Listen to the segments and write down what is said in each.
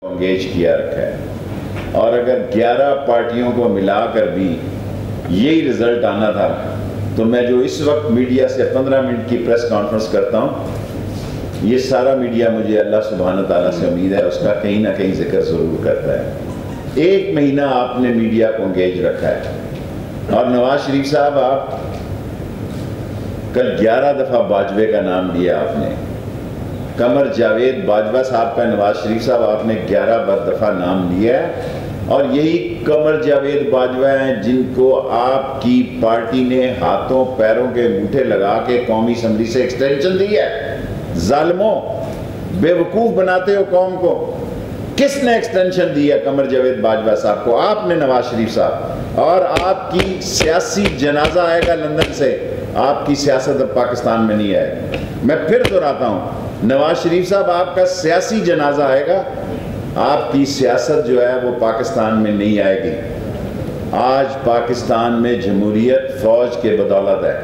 Engage کیا رکھا ہے، اور اگر 11 پارٹیوں کو ملا کر بھی یہی رزلٹ آنا تھا تو میں جو اس وقت میڈیا سے 15 منٹ کی پریس کانفرنس کرتا ہوں، یہ سارا میڈیا مجھے اللہ سبحانہ تعالیٰ سے امید ہے اس کا کہیں نہ کہیں ذکر ضرور کرتا ہے۔ 1 مہینہ آپ نے میڈیا کو انگیج رکھا ہے، اور نواز شریف صاحب آپ کل 11 دفعہ باجوے کا نام لیا آپ نے، قمر جاوید باجوہ صاحب کا نواز شریف صاحب آپ نے 11 دفعہ نام لیا ہے، اور یہی قمر جاوید باجوہ ہیں جن کو آپ کی پارٹی نے ہاتھوں پیروں کے انگوٹھے لگا کے قومی اسمبلی سے ایکسٹینشن دی ہے۔ ظالموں، بے وقوف بناتے ہو قوم کو۔ کس نے ایکسٹینشن دی ہے قمر جاوید باجوہ صاحب کو؟ آپ نے، نواز شریف صاحب، اور آپ کی سیاسی جنازہ آئے گا لندن سے، آپ کی سیاست اب پاکستان میں نہیں آئے گا۔ میں پھر دہراتا ہوں، نواز شریف صاحب آپ کا سیاسی جنازہ آئے گا، آپ کی سیاست جو ہے وہ پاکستان میں نہیں آئے گی۔ آج پاکستان میں جمہوریت فوج کے بدولت ہے۔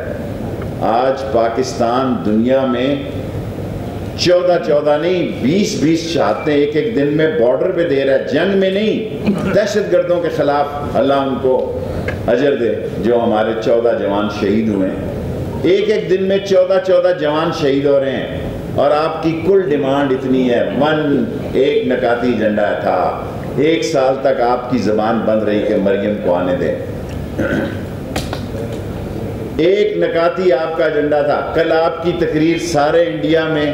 آج پاکستان دنیا میں 14 نہیں 20 شہادتیں ایک دن میں بارڈر پہ دے رہا ہے، جنگ میں نہیں، دہشت گردوں کے خلاف۔ اللہ ان کو اجر دے جو ہمارے 14 جوان شہید ہوئے ہیں۔ ایک دن میں 14 جوان شہید ہو رہے ہیں، اور آپ کی کل ڈیمانڈ اتنی ہے، ایک نکاتی ایجنڈا تھا، 1 سال تک آپ کی زبان بند رہی کہ مریم کو آنے دیں۔ ایک نکاتی آپ کا ایجنڈا تھا۔ کل آپ کی تقریر سارے انڈیا میں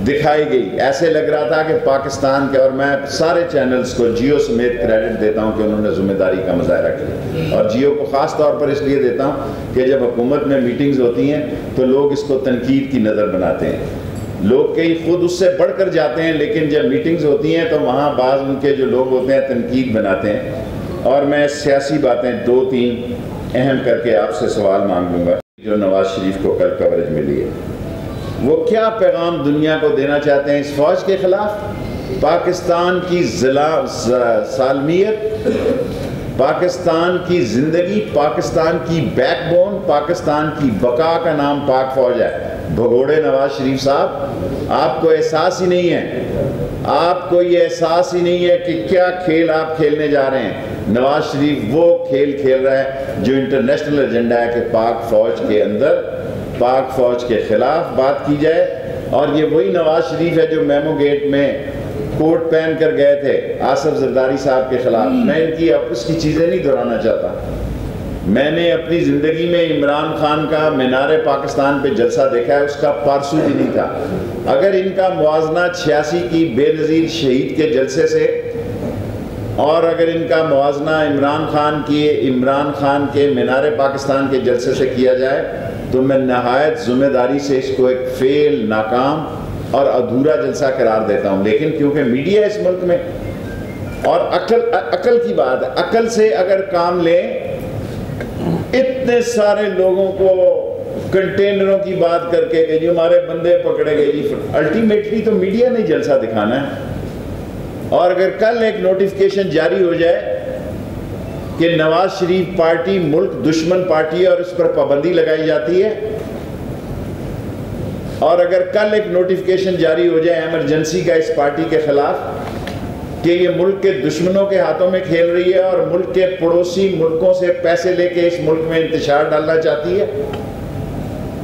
دکھائی گئی، ایسے لگ رہا تھا کہ پاکستان کے، اور میں سارے چینلز کو جیو سمیت کریڈٹ دیتا ہوں کہ انہوں نے ذمہ داری کا مظاہرہ کیا، اور جیو کو خاص طور پر اس لیے دیتا ہوں کہ جب حکومت میں میٹنگز ہوتی ہیں تو لوگ اس کو تنقید کی نظر بناتے ہیں، لوگ کئی خود اس سے بڑھ کر جاتے ہیں، لیکن جب میٹنگز ہوتی ہیں تو وہاں بعض ان کے جو لوگ ہوتے ہیں تنقید بناتے ہیں۔ اور میں سیاسی باتیں 2-3 اہم کر کے آپ سے سوال مانگ لوں گا جو نواز شریف کو کل کوریج ملی ہے۔ وہ کیا پیغام دنیا کو دینا چاہتے ہیں اس فوج کے خلاف؟ پاکستان کی سالمیت، پاکستان کی زندگی، پاکستان کی بیک بون، پاکستان کی بقا کا نام پاک فوج ہے۔ بھگوڑے نواز شریف صاحب، آپ کو احساس ہی نہیں ہے، آپ کو یہ احساس ہی نہیں ہے کہ کیا کھیل آپ کھیلنے جا رہے ہیں۔ نواز شریف وہ کھیل کھیل رہا ہے جو انٹرنیشنل ایجنڈا ہے کہ پاک فوج کے اندر، پاک فوج کے خلاف بات کی جائے، اور یہ وہی نواز شریف ہے جو میمو گیٹ میں کوٹ پہن کر گئے تھے آصف زرداری صاحب کے خلاف۔ میں ان کی اب اس کی چیزیں نہیں دہرانا چاہتا۔ میں نے اپنی زندگی میں عمران خان کا مینار پاکستان پہ جلسہ دیکھا ہے، اس کا پارسو بھی نہیں تھا۔ اگر ان کا موازنہ 86 کی بے نظیر شہید کے جلسے سے، اور اگر ان کا موازنہ عمران خان کے مینار پاکستان کے جلسے سے کیا جائے تو میں نہایت ذمہ داری سے اس کو ایک فیل، ناکام اور ادھورا جلسہ قرار دیتا ہوں۔ لیکن کیونکہ میڈیا اس ملک میں، اور عقل کی بات ہے، عقل سے اگر کام لیں، اتنے سارے لوگوں کو کنٹینروں کی بات کر کے کہ جی ہمارے بندے پکڑے گئے، جی الٹیمیٹلی تو میڈیا نے جلسہ دکھانا ہے۔ اور اگر کل ایک نوٹیفکیشن جاری ہو جائے کہ نواز شریف پارٹی ملک دشمن پارٹی ہے اور اس پر پابندی لگائی جاتی ہے، اور اگر کل ایک نوٹیفکیشن جاری ہو جائے ایمرجنسی کا اس پارٹی کے خلاف کہ یہ ملک کے دشمنوں کے ہاتھوں میں کھیل رہی ہے اور ملک کے پڑوسی ملکوں سے پیسے لے کے اس ملک میں انتشار ڈالنا چاہتی ہے،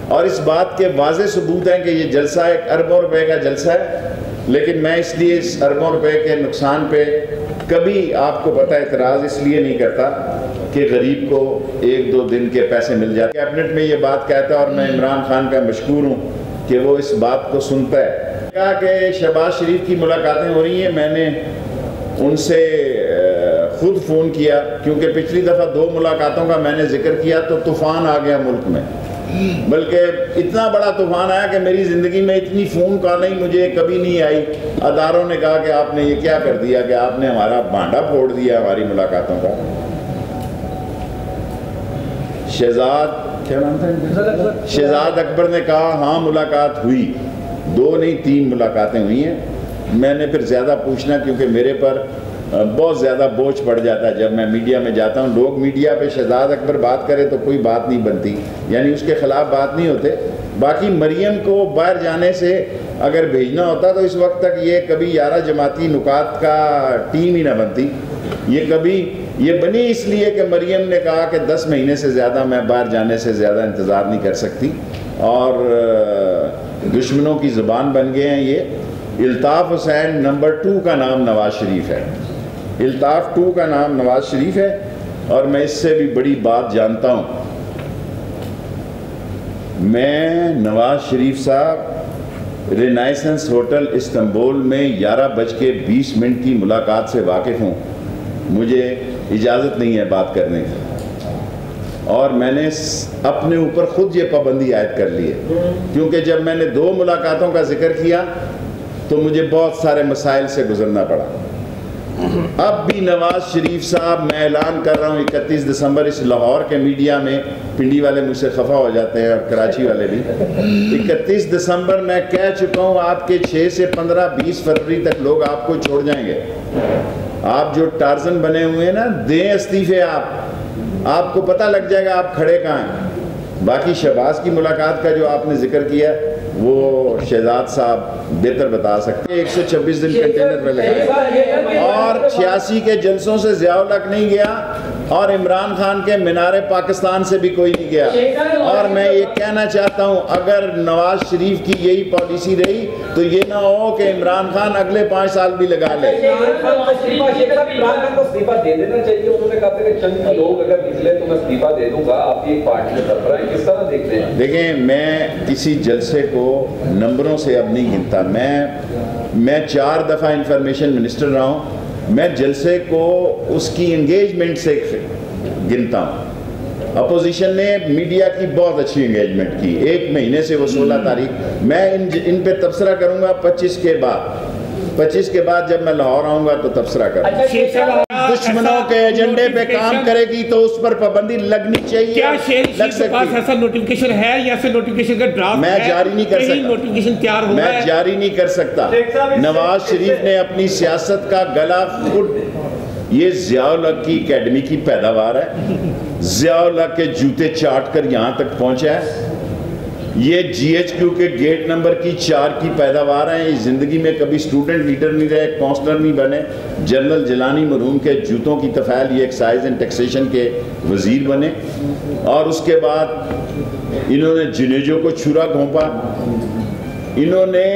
اور اس بات کے واضح ثبوت ہیں کہ یہ جلسہ 1 اربوں روپے کا جلسہ ہے، لیکن میں اس لیے اس اربوں روپے کے نقصان پہ کبھی آپ کو پتہ اعتراض اس لیے نہیں کرتا کہ غریب کو 1-2 دن کے پیسے مل جاتے۔ کیبنٹ میں یہ بات کہتا ہے، اور میں عمران خان کا مشکور ہوں کہ وہ اس بات کو سنتا ہے۔ کہا کہ شہباز شریف کی ملاقاتیں ہو رہی ہیں، میں نے ان سے خود فون کیا، کیونکہ پچھلی دفعہ 2 ملاقاتوں کا میں نے ذکر کیا تو طوفان آ گیا ملک میں، بلکہ اتنا بڑا طوفان آیا کہ میری زندگی میں اتنی فون کالیں مجھے کبھی نہیں آئی۔ اداروں نے کہا کہ آپ نے یہ کیا کر دیا کہ آپ نے ہمارا بانڈا پھوڑ دیا ہماری ملاقاتوں کا۔ شہزاد اکبر نے کہا ہاں ملاقات ہوئی، 2 نہیں 3 ملاقاتیں ہوئی ہیں۔ میں نے پھر زیادہ پوچھنا، کیونکہ میرے پر بہت زیادہ بوجھ پڑ جاتا ہے جب میں میڈیا میں جاتا ہوں۔ لوگ میڈیا پہ شہزاد اکبر بات کرے تو کوئی بات نہیں بنتی، یعنی اس کے خلاف بات نہیں ہوتے۔ باقی مریم کو باہر جانے سے اگر بھیجنا ہوتا تو اس وقت تک یہ کبھی 11 جماعتی نکات کا ٹیم ہی نہ بنتی. یہ بنی اس لیے کہ مریم نے کہا کہ 10 مہینے سے زیادہ میں باہر جانے سے زیادہ انتظار نہیں کر سکتی, اور دشمنوں کی زبان بن گئے ہیں یہ. الطاف حسین نمبر 2 کا نام نواز شریف ہے, الطاف 2 کا نام نواز شریف ہے. اور میں اس سے بھی بڑی بات جانتا ہوں. میں نواز شریف صاحب رینائسنس ہوٹل استنبول میں 11:20 کی ملاقات سے واقف ہوں. مجھے اجازت نہیں ہے بات کرنے کی, اور میں نے اپنے اوپر خود یہ پابندی عائد کر لی ہے, کیونکہ جب میں نے 2 ملاقاتوں کا ذکر کیا تو مجھے بہت سارے مسائل سے گزرنا پڑا. اب بھی نواز شریف صاحب میں اعلان کر رہا ہوں 31 دسمبر اس لاہور کے میڈیا میں, پنڈی والے مجھ سے خفا ہو جاتے ہیں اور کراچی والے بھی, 31 دسمبر میں کہہ چکا ہوں آپ کے 6 سے 15-20 فروری تک لوگ آپ کو چھوڑ جائیں گے. آپ جو ٹارزن بنے ہوئے ہیں نا, دیں استعفے, آپ کو پتہ لگ جائے گا آپ کھڑے کہاں ہیں. باقی شہباز کی ملاقات کا جو آپ نے ذکر کیا وہ شہزاد صاحب بہتر بتا سکتے. 126 دن کنٹینر پہ لگائے اور 86 کے جلسوں سے ضیاء الحق نہیں گیا, اور عمران خان کے مینار پاکستان سے بھی کوئی نہیں گیا. اور میں یہ کہنا چاہتا ہوں اگر نواز شریف کی یہی پالیسی رہی تو یہ نہ ہو کہ عمران خان اگلے 5 سال بھی لگا لے. دیکھیں میں کسی جلسے کو نمبروں سے اب نہیں گنتا. میں 4 دفعہ انفارمیشن منسٹر رہا ہوں. میں جلسے کو اس کی انگیجمنٹ سے گنتا ہوں. اپوزیشن نے میڈیا کی بہت اچھی انگیجمنٹ کی, 1 مہینے سے وہ 16 تاریخ. میں ان پہ تبصرہ کروں گا 25 کے بعد جب میں لاہور آؤں گا تو تبصرہ کروں گا. دشمنوں کے ایجنڈے پہ کام کرے گی تو اس پر پابندی لگنی چاہیے. کیا شیخ کے پاس ایسا نوٹیفیکیشن ہے یا ایسا نوٹیفیکیشن کا ڈرافٹ میں جاری نہیں کر سکتا, نوٹیفیکیشن تیار ہوا ہے, میں جاری نہیں کر سکتا. نواز شریف نے اپنی سیاست کا گلا خود, یہ ضیاء الحق کی اکیڈمی کی پیداوار ہے, ضیاء الحق کے جوتے چاٹ کر یہاں تک پہنچا ہے. یہ جی ایچ کیو کے گیٹ نمبر کی 4 کی پیداوار ہیں. یہ زندگی میں کبھی سٹوڈنٹ لیڈر نہیں رہے, کونسلر نہیں بنے. جنرل جیلانی مرحوم کے جوتوں کی تفعیل یہ ایکسائز اینڈ ٹیکسیشن کے وزیر بنے, اور اس کے بعد انہوں نے جنیجو کو چھرا گھونپا. انہوں نے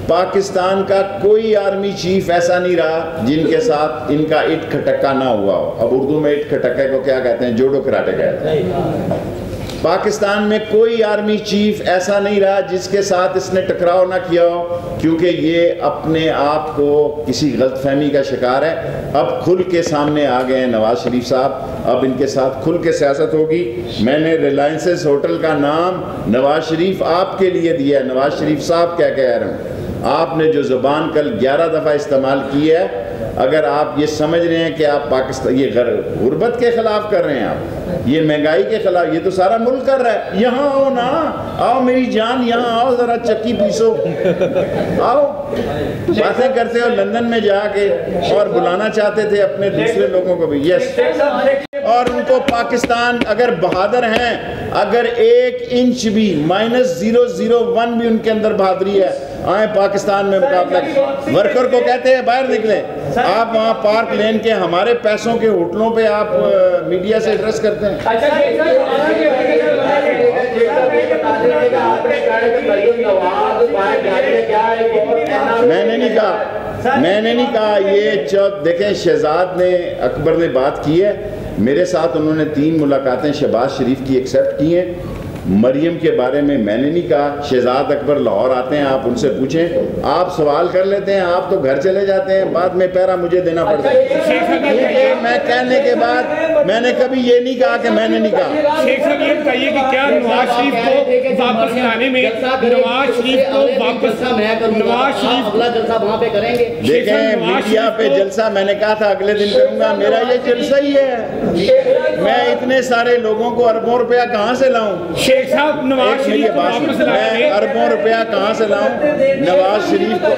پاکستان کا کوئی آرمی چیف ایسا نہیں رہا جن کے ساتھ ان کا اٹ کھٹکا نہ ہوا ہو. اب اردو میں اٹ کھٹکے کو کیا کہتے ہیں؟ جوڈو کراٹے کہتے ہیں. پاکستان میں کوئی آرمی چیف ایسا نہیں رہا جس کے ساتھ اس نے ٹکراؤ نہ کیا ہو, کیونکہ یہ اپنے آپ کو کسی غلط فہمی کا شکار ہے. اب کھل کے سامنے آ گئے ہیں نواز شریف صاحب, اب ان کے ساتھ کھل کے سیاست ہوگی. میں نے ریلائنسز ہوٹل کا نام نواز شریف آپ کے لیے دیا ہے. نواز شریف صاحب کیا کہہ رہے ہیں, آپ نے جو زبان کل 11 دفعہ استعمال کی ہے, اگر آپ یہ سمجھ رہے ہیں کہ آپ پاکستان یہ غربت کے خلاف کر رہے ہیں, آپ یہ مہنگائی کے خلاف, یہ تو سارا ملک کر رہا ہے. یہاں آؤ نا, آؤ میری جان, یہاں آؤ ذرا چکی پیسو, آؤ. باتیں کرتے ہو لندن میں جا کے, اور بلانا چاہتے تھے اپنے دوسرے لوگوں کو بھی. یس, اور ان کو پاکستان اگر بہادر ہیں, اگر 1 انچ بھی -001 بھی ان کے اندر بہادری ہے, آئیں پاکستان میں مقابلہ. ورکر کو کہتے ہیں باہر نکلیں. آپ وہاں پارک لین کے ہمارے پیسوں کے ہوٹلوں پہ آپ میڈیا سے ایڈریس کرتے ہیں. میں نے نہیں کہا یہ دیکھیں, شہزاد نے اکبر نے بات کی ہے میرے ساتھ, انہوں نے 3 ملاقاتیں شہباز شریف کی ایکسیپٹ کی ہیں. مریم کے بارے میں نے نہیں کہا. شہزاد اکبر لاہور آتے ہیں, آپ ان سے پوچھیں, آپ سوال کر لیتے ہیں, آپ تو گھر چلے جاتے ہیں, بعد میں پہرا مجھے دینا پڑتا ہے. کیونکہ میں کہنے کے بعد میں نے کبھی یہ نہیں کہا کہ میں نے نہیں کہا. شیخ صاحب یہ بتائیے کہ کیا نواز شریف کو واپس لانے میں وہاں پہ کریں گے؟ دیکھیں میڈیا پہ جلسہ میں نے کہا تھا اگلے دن کروں گا, میرا یہ جلسہ ہی ہے. میں اتنے سارے لوگوں کو اربوں روپیہ کہاں سے لاؤں؟ شیخ صاحب نواز شریف کو واپس لانے میں اربوں روپیہ کہاں سے لاؤں؟ نواز شریف کو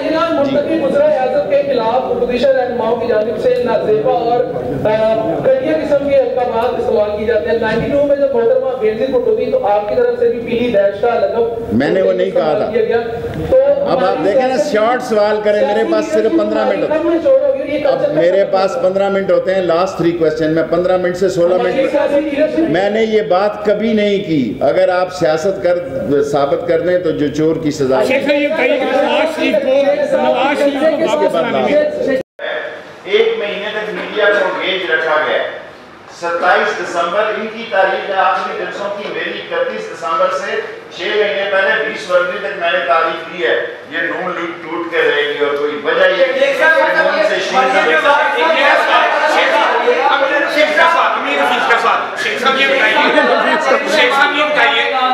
رہنماؤں کی جانب سے نازیبا اور گھٹیا قسم کے القابات استعمال کی جاتے ہیں. 92 میں جب محترمہ بینظیر بھٹو تھی تو آپ کی طرف سے بھی پیلی ڈیش کا لقب میں نے وہ نہیں کہا تھا. اب آپ دیکھیں نا شارٹ سوال کریں, میرے پاس صرف 15 منٹ ہوتے ہیں. اب میرے پاس 15 منٹ ہوتے ہیں, لاسٹ 3 کوسچن میں 15 منٹ سے 16 منٹ. میں نے یہ بات کبھی نہیں کی. اگر آپ سیاست کر ثابت کر دیں تو جو چور کی سزا ایک مہینے تک میڈیا کو انگیج رکھا گیا. 27 دسمبر ان کی تاریخ ہے آخری جلسوں کی, میری 31 دسمبر سے 6 مہینے پہلے 20 فروری تک میں نے تاریخ دی ہے. یہ نون لیگ ٹوٹ کے رہے گی اور کوئی وجہ یہ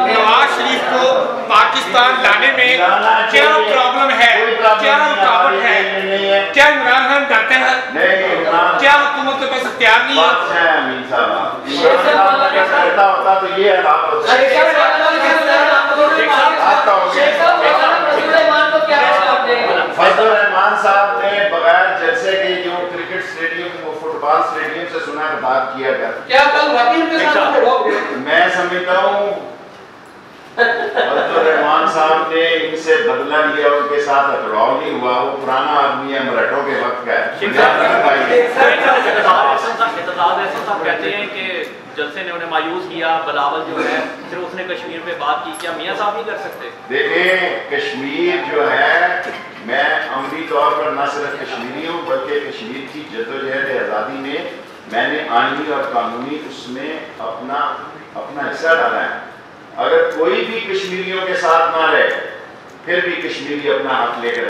نواز شریف کو پاکستان لانے میں کیا پرابلم ہے, کیا رکاوٹ ہے, کیا عمران خان ڈرتے ہیں, کیا حکومت کے پاس اختیار نہیں فضل الرحمان صاحب نے بغیر جلسے کے جو کرکٹ سٹیڈیم وہ فٹ بال سٹیڈیم سے سنا کہ بات کیا گیا, کیا کل واقعی کے ساتھ میں سمجھتا ہوں فضل الرحمان صاحب نے ان سے بدلہ لیا, ان کے ساتھ اطراع نہیں ہوا. وہ پرانا آدمی ہے, مرہٹوں کے وقت کا ہے. کہتے ہیں کہ جلسے نے انہیں مایوس کیا, بلاول جو ہے صرف اس نے کشمیر پہ بات کی, کیا میاں صاحب نہیں کر سکتے؟ دیکھیں کشمیر جو ہے, میں عملی طور پر نہ صرف کشمیری ہوں بلکہ کشمیر کی جدوجہد آزادی میں نے آئینی اور قانونی اس میں اپنا حصہ ڈالا ہے. اگر کوئی بھی کشمیریوں کے ساتھ نہ رہے پھر بھی کشمیری اپنا حق لے کر